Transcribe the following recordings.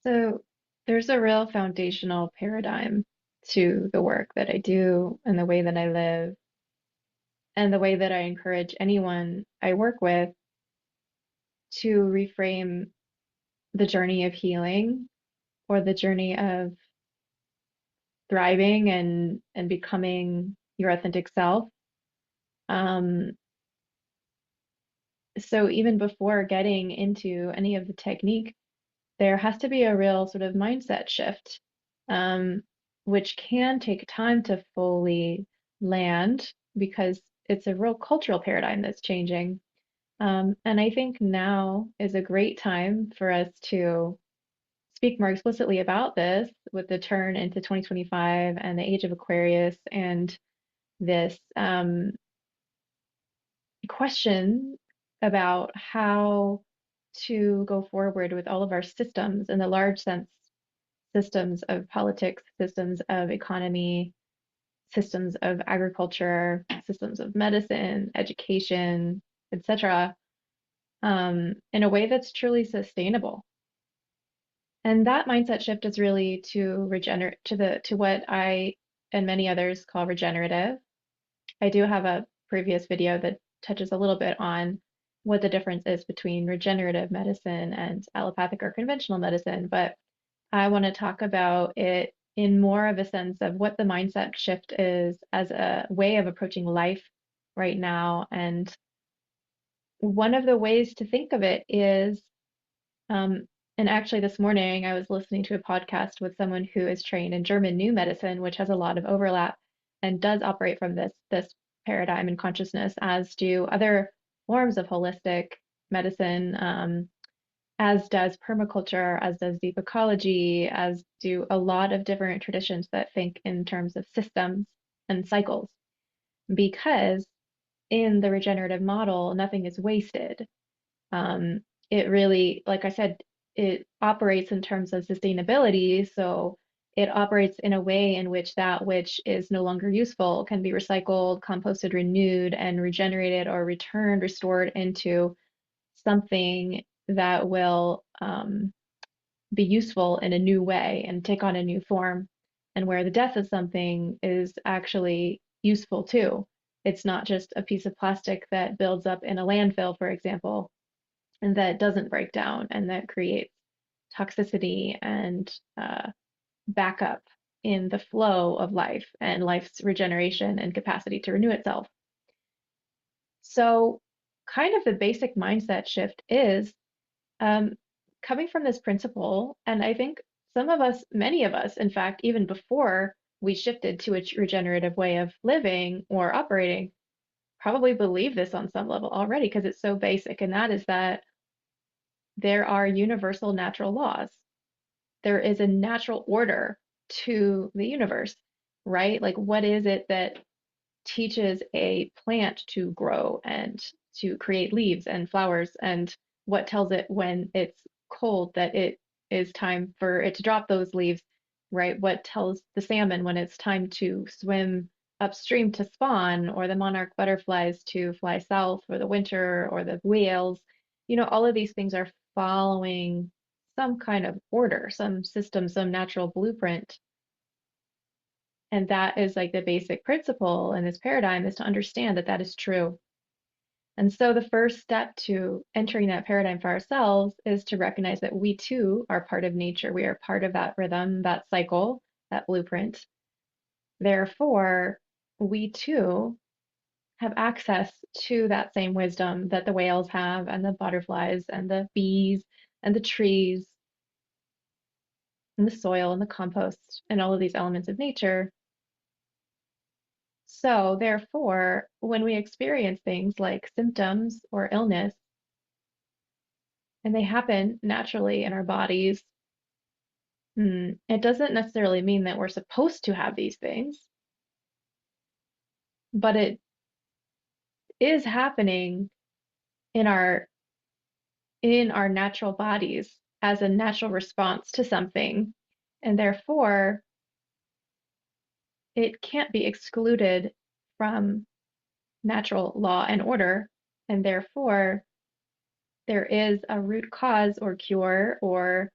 So there's a real foundational paradigm to the work that I do and the way that I live and the way that I encourage anyone I work with to reframe the journey of healing or the journey of thriving and becoming your authentic self. Um, so even before getting into any of the technique, there has to be a real sort of mindset shift, um, which can take time to fully land because it's a real cultural paradigm that's changing. And I think now is a great time for us to speak more explicitly about this with the turn into 2025 and the age of Aquarius and this question about how to go forward with all of our systems in the large sense, systems of politics, systems of economy, systems of agriculture, systems of medicine, education, etc., in a way that's truly sustainable. And that mindset shift is really to regenerate to what I and many others call regenerative. I do have a previous video that touches a little bit on what the difference is between regenerative medicine and allopathic or conventional medicine, but I want to talk about it in more of a sense of what the mindset shift is as a way of approaching life right now. And one of the ways to think of it is, um, and actually this morning I was listening to a podcast with someone who is trained in German New Medicine, which has a lot of overlap and does operate from this paradigm and consciousness, as do other forms of holistic medicine. As does permaculture, as does deep ecology, as do a lot of different traditions that think in terms of systems and cycles. Because in the regenerative model, nothing is wasted. Um, it really, like I said, it operates in terms of sustainability. So it operates in a way in which that which is no longer useful can be recycled, composted, renewed, and regenerated or returned, restored into something that will be useful in a new way and take on a new form. And where the death of something is actually useful too. It's not just a piece of plastic that builds up in a landfill, for example, and that doesn't break down and that creates toxicity and backup in the flow of life and life's regeneration and capacity to renew itself. So, kind of the basic mindset shift is um, coming from this principle, and I think some of us, many of us, in fact, even before we shifted to a regenerative way of living or operating, probably believe this on some level already because it's so basic, and that is that there are universal natural laws. There is a natural order to the universe, right? Like, what is it that teaches a plant to grow and to create leaves and flowers, and what tells it when it's cold that it is time for it to drop those leaves, right? What tells the salmon when it's time to swim upstream to spawn, or the monarch butterflies to fly south for the winter, or the whales? All of these things are following some kind of order, some system, some natural blueprint. And that is like the basic principle in this paradigm, is to understand that that is true. And so the first step to entering that paradigm for ourselves is to recognize that we too are part of nature. We are part of that rhythm, that cycle, that blueprint. Therefore, we too have access to that same wisdom that the whales have, and the butterflies, and the bees, and the trees, and the soil, and the compost, and all of these elements of nature. So, therefore, when we experience things like symptoms or illness, and they happen naturally in our bodies, it doesn't necessarily mean that we're supposed to have these things, but it is happening in our natural bodies as a natural response to something, and therefore it can't be excluded from natural law and order, and therefore there is a root cause or cure or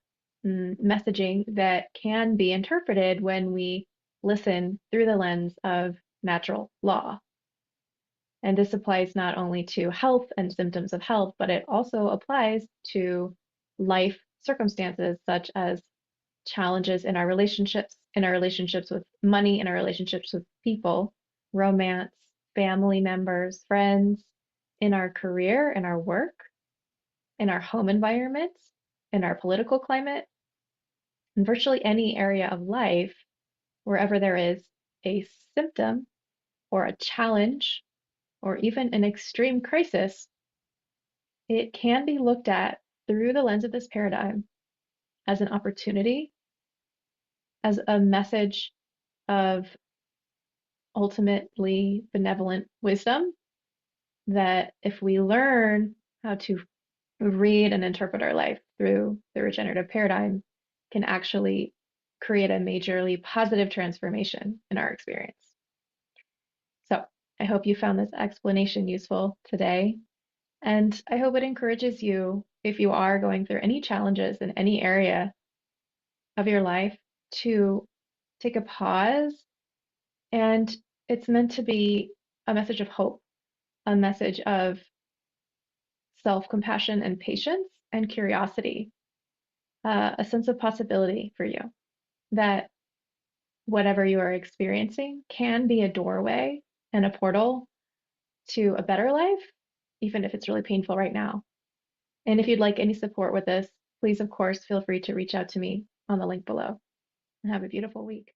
messaging that can be interpreted when we listen through the lens of natural law. And this applies not only to health and symptoms of health, but it also applies to life circumstances such as challenges in our relationships with money, in our relationships with people, romance, family members, friends, in our career, in our work, in our home environments, in our political climate, in virtually any area of life, wherever there is a symptom or a challenge or even an extreme crisis, it can be looked at through the lens of this paradigm as an opportunity, as a message of ultimately benevolent wisdom that if we learn how to read and interpret our life through the regenerative paradigm, can actually create a majorly positive transformation in our experience. So I hope you found this explanation useful today. And I hope it encourages you, if you are going through any challenges in any area of your life, to take a pause. And it's meant to be a message of hope, a message of self-compassion and patience and curiosity, a sense of possibility for you that whatever you are experiencing can be a doorway and a portal to a better life, even if it's really painful right now. And if you'd like any support with this, please, of course, feel free to reach out to me on the link below. And have a beautiful week.